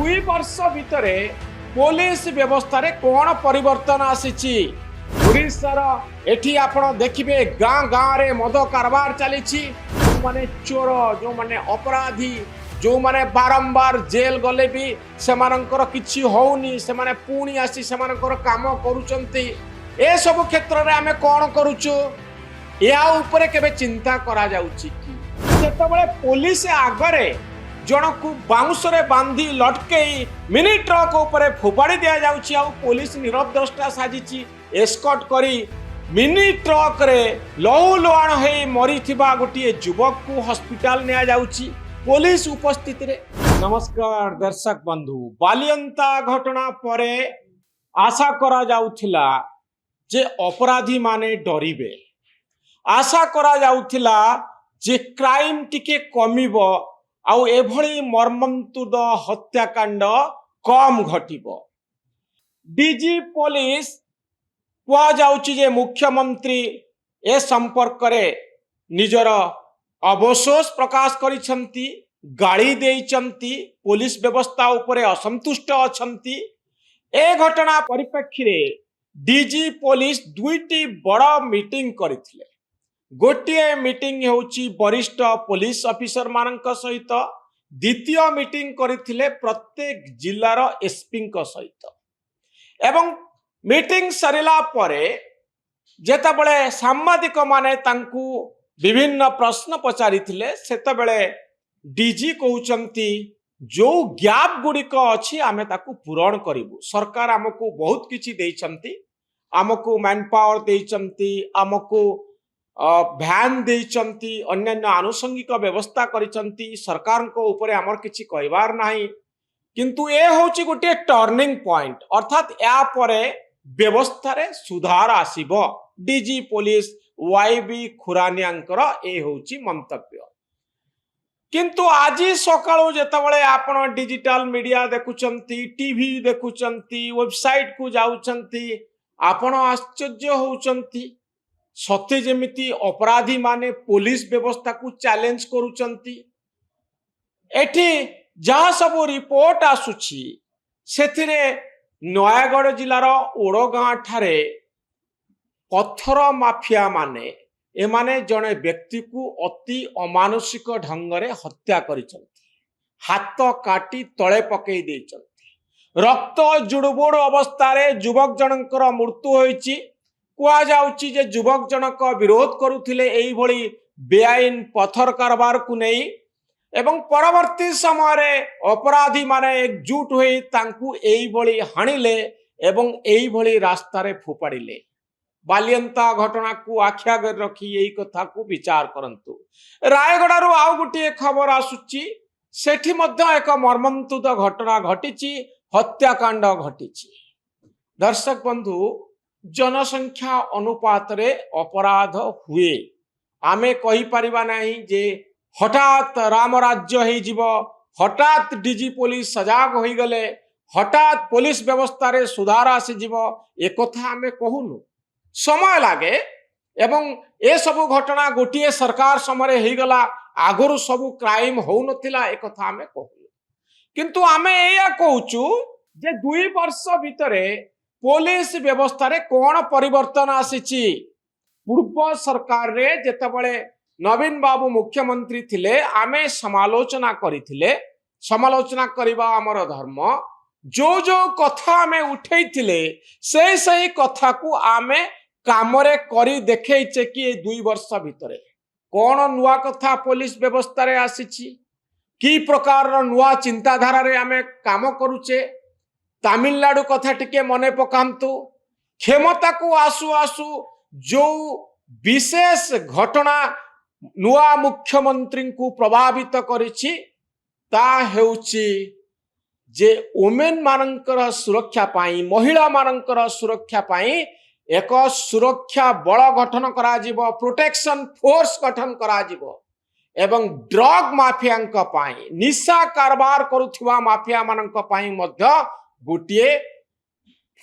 दुई वर्ष भितर पुलिस व्यवस्था रे कौन परिवर्तन आसी ओडिशार एठी आपण देखिबे गाँ गाँ रे मद कारबार चली जो माने चोर जो माने अपराधी जो माने बारंबार जेल गले भी सेमानंकर किछि होउनी से माने पुणी आसी सेमानंकर काम करूचंती ए सब क्षेत्र रे आमे कोन करूचु या ऊपर केबे चिंता करा जाउची कि जेतबेले पुलिस आगरे जनकु बाउंसरे बांधी लटकेई मिनी ट्रक ऊपर फोपाड़ी दिया जाउची आ पुलिस नीरव द्रष्टा साजिची एस्कॉट करी मिनी ट्रक रे लहू लुहाण हे मरीथिबा गोटे युवक को हॉस्पिटल निया जाउची पुलिस उपस्थित रे। नमस्कार दर्शक बंधु, बालियंता घटना परे आशा करा जाउथिला जे अपराधी माने डरिबे, आशा करा जाउथिला जे क्राइम टिके कमिबो आउ एभली मर्मन्तुद हत्याकांड कम घटिबो। डीजी पुलिस कुआ जाउची जे मुख्यमंत्री ए संपर्क रे निजर अवशोष प्रकाश करिसंती, गाड़ी देइचंती, पुलिस व्यवस्था उपरे असंतुष्ट अछंती। ए घटना परिप्रेक्षी रे डीजी पुलिस दुईटी बड़ मीटिंग करथिले। गोटे मीटिंग हेउची वरिष्ठ पुलिस ऑफिसर मानक सहित, द्वितीय मीटिंग करथिले प्रत्येक जिल्लार एसपी को सहित। एवं मीटिंग सरिला परे जेतबेले सांबादिक माने तांकू विभिन्न प्रश्न पचारिथिले सेतबेले डीजी कहउचंती जो गैप गुड़िक अच्छी आमे ताकू पूरण करिवु। सरकार हमको बहुत किछि देइचंती, हमको मैन पावर देइचंती, हमको भ्यान देइचंती, अन्यान्य आनुषंगिक व्यवस्था करिचंती। सरकार को ऊपर हमर किछि कहबार नाही, किंतु ए होची गोटे टर्निंग पॉइंट, अर्थात या परे व्यवस्था रे सुधार आसीबो। डीजी पुलिस वाईबी खुरानियांकर ए होची मंतव्य। किंतु आज सकाळो जेतबेले आपण डिजिटल मीडिया देखुचंती, टीवी देखुचंती, वेबसाइट को जाउचंती, आपण आश्चर्य होउचंती। सत्य जेमिति अपराधी माने पुलिस व्यवस्था को चैलेंज करूचंती। एठी जहाँ सब रिपोर्ट आसुची सेथिरे नयागढ़ जिलार ओड़गाँ ठारे पत्थर माफिया माने एमाने जने व्यक्ति को अति अमानुषिक ढंग रे हत्या करिसंती, हाथ काटी तळे पकई देइसंती। रक्त जुड़बुड़ अवस्था रे युवक जनकर मृत्यु होईची। कुआ जाउची जे युवक जनक विरोध करुथिले एई भली बेआईन पत्थर कारबार को नहीं, एवं परवर्ती समय रे अपराधी माने एकजुट होई तांकू एई भली हाणिले एवं एई भली रास्ता रे फोपाड़िले। बालियंता घटना को आख्या कर रखी यही कथा को विचार करंतु। रायगड़ारू आउ गोटे खबर आसुची, सेठी मध्य एक मर्मन्तुद घटना घटिची, हत्याकांड घटिची। दर्शक बंधु, जनसंख्या अनुपात रे अपराध हुए। आमे कहि परिबा नाही जे हठात राम राज्य हे जीव, हठात डीजी पुलिस सजाग होई गले, हठात पुलिस व्यवस्था रे सुधार आसी जीव, ए कथा आमे कहूनु। समय लागे एवं ए सबु घटना गोटे सरकार समय हे गला, आगुरु सबु क्राइम हो नथिला, ए कथा आमे कहू। किंतु आमे एया कहूचु जे 2 वर्ष भितरे पुलिस व्यवस्था रे कोन परिवर्तन आसीची। पूर्व सरकार रे जेतबेले नवीन बाबू मुख्यमंत्री थिले, आमे समालोचना करिथिले। समालोचना करिबा हमर धर्म। जो जो कथा आमे उठैथिले सही कथा को आमे कामरे करी देखैचे कि 2 वर्ष भितरे कोन नुआ कथा पुलिस व्यवस्था रे आसीची, की प्रकार नुआ चिंताधारा रे आमे काम करूचे। तमिलनाडु कथा टिके मने पकांतु। क्षमता को आसु आसु जो विशेष घटना नुआ मुख्यमंत्री को प्रभावित करिछि ता हेउची जे वुमेन मानकर सुरक्षा पाई, महिला मानकर सुरक्षा पाई एक सुरक्षा बल गठन करा जिवो, प्रोटेक्शन फोर्स गठन करा जिवो एवं ड्रग माफिया पाई, निशा कारबार करुथिबा माफिया मानक पाई मध्य गोटे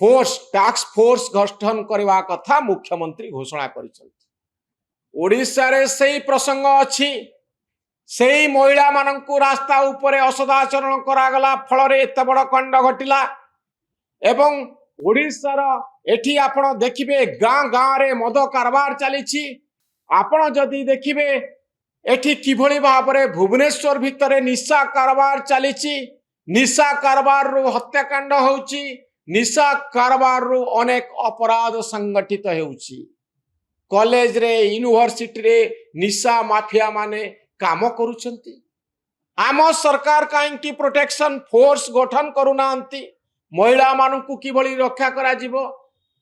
फोर्स, टास्क फोर्स गठन करवा कथा मुख्यमंत्री घोषणा करिसंती। ओडिशा रे सही प्रसंग अछि। सेई महिला मानंकु रास्ता उपरे असदाचरण करागला फल एत बड़ कांड घटिला। एवं ओडिशार एठी आपण देखिबे गाँ गाँ रे मद कारबार चली। आपण जदि देखिबे एठी किभली भाबरे भुवनेश्वर भितरे निशा कारबार चली। निशा कारबार रु हत्याकांड होउची, निशा कारबार रु अनेक अपराध संगठित हेउची। कॉलेज रे यूनिवर्सिटी रे निशा माफिया माने काम करूछंती। आम सरकार काहेकि प्रोटेक्शन फोर्स गठन करूनांती, महिला मानकु किभली रक्षा करा जिवो,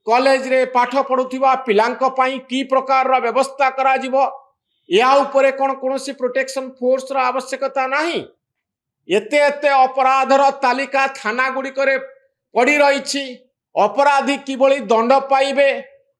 कॉलेज रे पाठ पढुथिबा पिलांक पई की प्रकार रा व्यवस्था करा जिवो, या उपरे कोनोसी प्रोटेक्शन फोर्स रा आवश्यकता नाही। एते एते अपराधर तालिका थाना गुडी करे पड़ी रही। अपराधी किभली दंड पाइबे,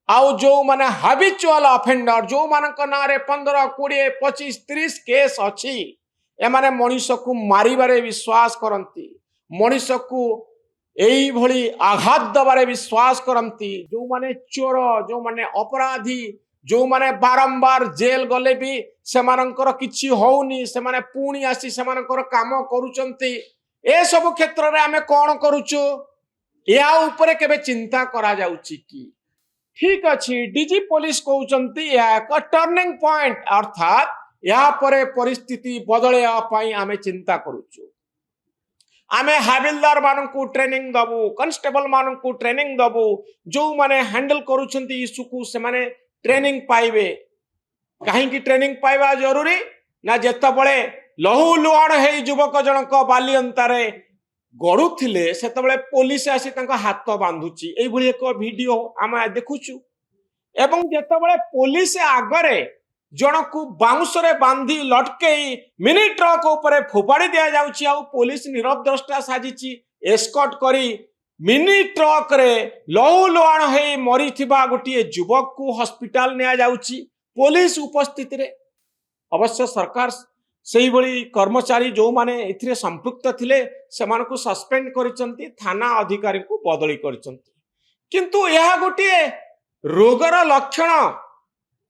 आउ जो माने हाबिचुअल ऑफेंडर जो मानक नारे 15, 20, 25, 30 केस अछि, एमाने मनीष को मारिबारे विश्वास करंती, मनीष को एई भली आघात दबारे विश्वास करंती। जो माने चोर, जो माने अपराधी, जो माने बारंबार जेल गले भी सेमानंकर किछि होउनी, सेमाने पुणी आसी सेमानंकर काम करूचंती। ए सब क्षेत्र रे आमे कोन करूचु, या उपरे केबे चिंता करा जाउची कि? ठीक अछि, डीजी पुलिस कहउचंती या एक टर्निंग पॉइंट, अर्थात या परे परिस्थिति बदलया पई आमे चिंता करूचु। आमे हाबिलदार मानकु ट्रेनिंग दबु, कांस्टेबल मानकु ट्रेनिंग दबु, जो माने हैंडल करूचंती इशू को से माने ट्रेनिंग पाइबे। कहीं ट्रेनिंग पाइबा जरूरी ना, जेतबळे लहू लुहाण हे युवक जनक बाली अंतारे गड़ुथिले सेतबळे पुलिस आसी तांका हाथ बांधुची, एई भली एक वीडियो आमे देखुचु। एवं जेतबळे पुलिस आगरे जनकु बाउंसरे बांधी लटकेई मिनी ट्रक ऊपर फोपाड़ी दिया जाउची, आ पुलिस नीरव द्रष्टा साजिची एस्कॉर्ट करी मिनी ट्रक रे लहू लुहाण हे मरीथिबा गोटे युवक को हॉस्पिटल निया जाउची पुलिस उपस्थित रे। अवश्य सरकार सेही भली कर्मचारी जो माने एथिरे संपृक्त थिले सेमानकु सस्पेंड करिसंती, थाना अधिकारी को बदली करिसंती। किंतु यह गोटे रोगर लक्षण,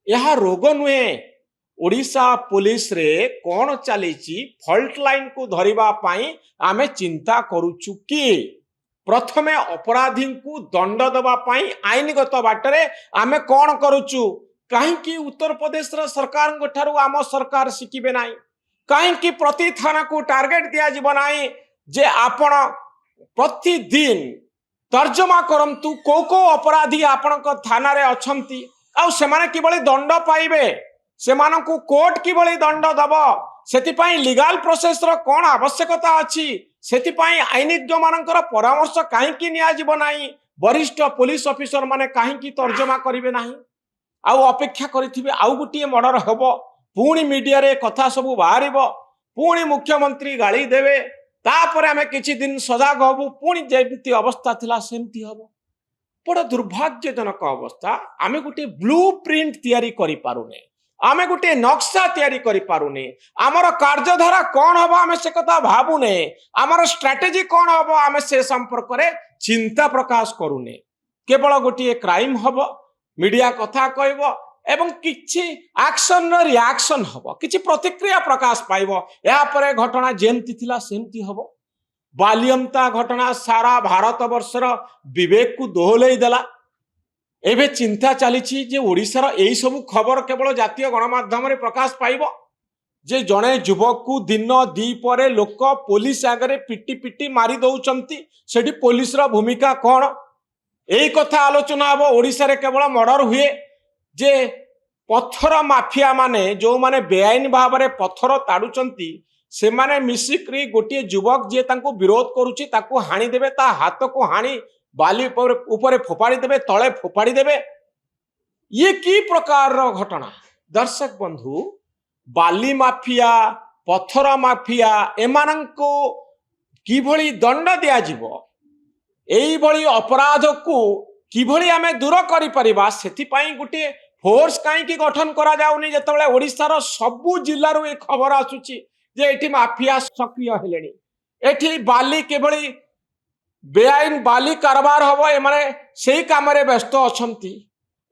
यह रोग नुहे। ओडिशा पुलिस रे कोन चलीची फॉल्ट लाइन को धरिबा पाई आमे चिंता करूचु कि प्रथमे अपराधी को दंड दबा पाई आईनगत बाटरे आमे कोन करूचु? कहीं उत्तर प्रदेश सरकार ठारू आम सरकार शिखिबे नाई? कहीं प्रति थाना को टार्गेट दिया जीव नाई जे आपण प्रतिदिन तर्जमा करंतु को अपराधी आपण थाना रे अछंती, आउ सेमाने किबळी दंड पाइबे, सेमानकु कोर्ट किबळी दंड दब, सेतिपाई लीगल प्रोसेस रो कोन आवश्यकता अछि, सेतिपाई आईनज्ञ मानकर परामर्श काहेकि निया जीव नाई? वरिष्ठ पुलिस ऑफिसर माने काहेकि तर्जमा करिवे नाही? आउ अपेक्षा करिथिबे आउ गुटिए मर्डर हेबो, पुणी मीडिया रे कथा सबु बाहरिबो, पुणी मुख्यमंत्री गाली देवे, तापर आमे किछि दिन सजाग हबु, पुणी जेमिति अवस्था थिला सेमति हबो। बड़ दुर्भाग्यजनक अवस्था। आमे गुटे ब्लू प्रिंट तैयारी करि पारुने, आमे गुटे नक्शा तैयारी करि पारुने, आमर कार्यधारा कोन हबो आमे से कथा भाबुने, आमर स्ट्रेटेजी कोन हबो आमे से संपर्क रे चिंता प्रकाश करूने। केवल गोटे क्राइम हबो, मीडिया कथा कहबो एवं किछि एक्शन रिएक्शन हबो, किछि प्रतिक्रिया प्रकाश पाइबो, या परे घटना जेमति थिला सेमति हबो। बालियंता घटना सारा भारत वर्षर विवेक को दोहलई देला। एबे चिंता चली जे ओडिशार एई सब खबर केवल जातीय गणमाध्यम रे प्रकाश पाइबो जे जड़े युवक को दिन दीपरे लोक पुलिस आगे पिटी पिटी मारी दौरान सेठी पुलिस रा भूमिका कौन, यही कथा आलोचना हम। ओडिशा रे केवल मर्डर हुए जे पत्थर माफिया माने जो माने बेआईन भाव में पत्थर ताड़ुचंती से माने मिसिक्री गोटे युवक जे तांको विरोध करुची ताको हाणी देबे, ता हाथ को हाणी बाली ऊपर फोपाड़ी देबे, तले फोपाड़ी देबे। ये की प्रकार घटना दर्शक बंधु? बाली माफिया, पत्थर माफिया एमानंको किभली दंड दिया जीवो, एई भली अपराध को किभली आमे दूर करि परिबा, सेति पई गुटे फोर्स काई की गठन करा जाउनी। जेतबेले ओडिसा सबु जिल्लारु ए खबर आसुची जे एठी माफिया सक्रिय हेलेनी, एठी बाली केभली बेआईन बाली कारबार हबो, एमाने सेही काम रे व्यस्त अछंती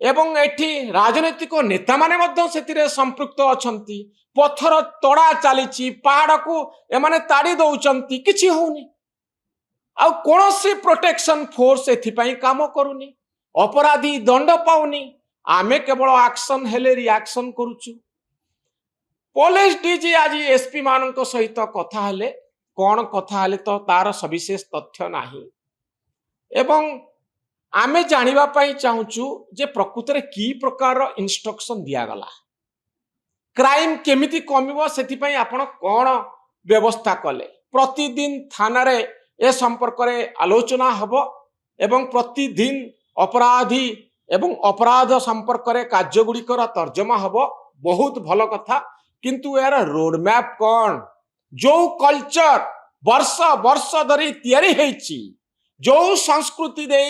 एवं एठी राजनीतिक नेता माने मध्य सेतिरे संपृक्त अछंती। पथर तड़ा चली पहाड़ को एमाने ताड़ी दौरान किसी होनी आ कौन प्रोटेक्शन फोर्स एथिपाई काम करूनी अपराधी दंड पाउनी आमे केवल एक्शन हेले रिएक्शन करूचु पुलिस डीजी आज एसपी मान सहित कथा हेले कौन कथा हेले तो तार सविशेष तथ्य नाही एवं आमे जानिबा पई चाहूचु जे प्रकृत रे की प्रकार इंस्ट्रक्शन दिया गला क्राइम केमिति कमिबो सेति पई आपण कोन व्यवस्था कले प्रतिदिन थाना रे ए संपर्क रे आलोचना हबो एवं प्रतिदिन अपराधी एवं अपराध संपर्क रे कार्य गुड़िकर तर्जमा हबो बहुत भल कथा किंतु यार रोड मैप कौन जो कल्चर वर्ष वर्ष धरी तैयारी हेची जो संस्कृति दे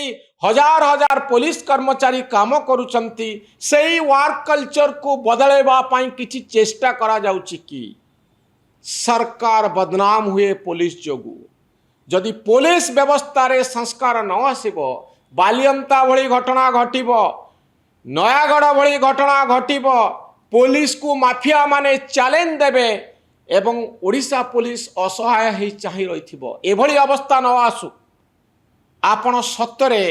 हजार हजार पुलिस कर्मचारी काम करुचंती सेही वर्क कल्चर को बदलेबा पाई किछि चेष्टा करा जाउची कि सरकार बदनाम हुए पुलिस जोगु जदि पुलिस व्यवस्था रे संस्कार न आसीबो बालियंता भली घटना घटिबो नयागढ़ भली घटना घटिबो पुलिस को माफिया माने चैलेंज देबे एवं ओडिशा पुलिस असहाय ही चाहि रहिथिबो एभली अवस्था न आसु आपण सत्तरे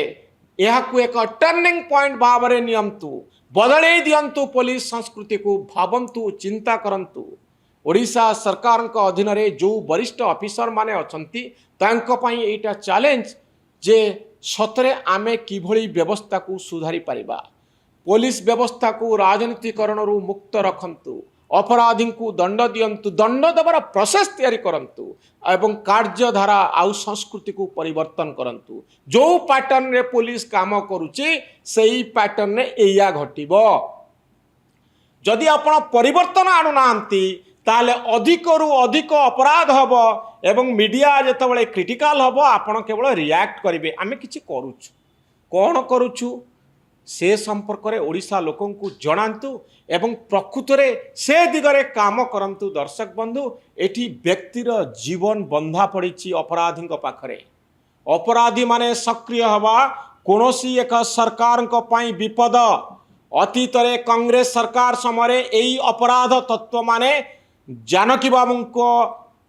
यहाकू एक टर्निंग पॉइंट भाव में नियंतु बदले दियंतु पुलिस संस्कृति को भावंतु चिंता करंतु ओडिशा सरकार अधीन रे जो वरिष्ठ ऑफिसर माने अछंती तांको पई एटा चैलेंज जे सतरे आमे किभली व्यवस्था को सुधारी परिबा पुलिस व्यवस्था को राजनीतिकरण रु मुक्त रखंतु अपराधी को दंड दियंतु दंड देवार प्रोसेस तैयारी करंतु एवं कार्यधारा आउ संस्कृति को परिवर्तन करंतु जो पैटर्न रे पुलिस काम करूची सेही पैटर्न रे एया घटिबो जदि आपण परिवर्तन आनु नांती ताले अधिक रु अधिक अपराध हबो एवं मीडिया जेतबेले क्रिटिकल हबो आपण केवल रिएक्ट करिवे आमे किछि करूछु कोन करूछु से संपर्क में ओडिशा लोकं को जनातु एवं प्रकृत में से दिगरे काम करंतु दर्शक बंधु एठी व्यक्तिर जीवन बंधा पड़ी अपराधी पाखरे अपराधी माने सक्रिय हवा कोनोसी एक सरकार को पाई विपद अतीत रे कांग्रेस सरकार समय यही अपराध तत्व माने जानकी बाबू को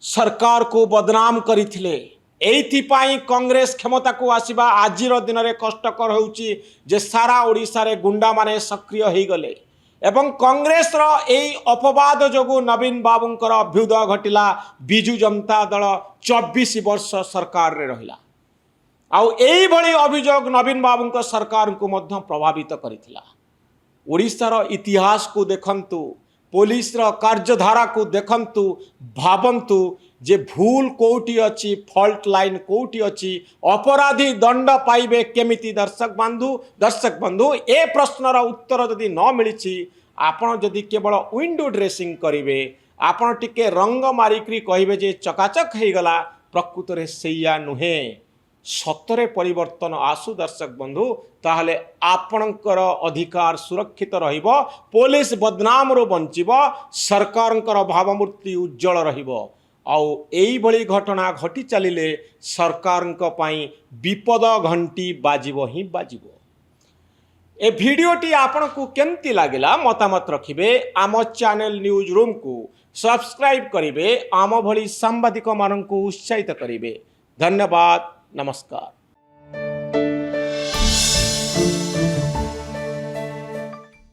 सरकार को बदनाम करथिले एइथिपाई कांग्रेस क्षमता को आसीबा आजिर दिन में कष्टकर होउची जे सारा ओडिशा रे गुंडा माने सक्रिय हो गले एवं कांग्रेस रो एई अपवाद जोगु नवीन बाबूंकर अभ्युदय घटिला बिजु जनता दल 24 वर्ष सरकार रे रहिला आउ एई भली अभियोग नवीन बाबूंकर सरकार को मध्य प्रभावित करिथिला ओडिशा रो इतिहास को देखंतु पुलिस रो कार्यधारा को देखंतु भावंतु जे भूल कोटी अच्छी फॉल्ट लाइन कोटी अच्छी अपराधी दंड पाइबे केमिति दर्शक बंधु ए प्रश्नर उत्तर जदि न मिली आपण जदि केवल विंडो ड्रेसिंग करेंगे आपण टिके रंग मारिकी कहे जे चकाचक हो गला प्रकृत में सैया नुहे सतरे परिवर्तन आसु दर्शक बंधु ताहले आपणकर अधिकार सुरक्षित रहिबो पुलिस बदनाम रो बंचिबो सरकारंकर भावमूर्ति उज्जवल रहिबो आउ एई भली घटना घटी चलिले सरकार विपद घंटी बाजिबो ही बाजिबो ए वीडियोटी आपन को केमती लागिला मतामत रखिबे आम चैनल न्यूज रूम को सब्सक्राइब करिवे आम भली सांबादिक मानन को उत्साहित करिवे धन्यवाद नमस्कार।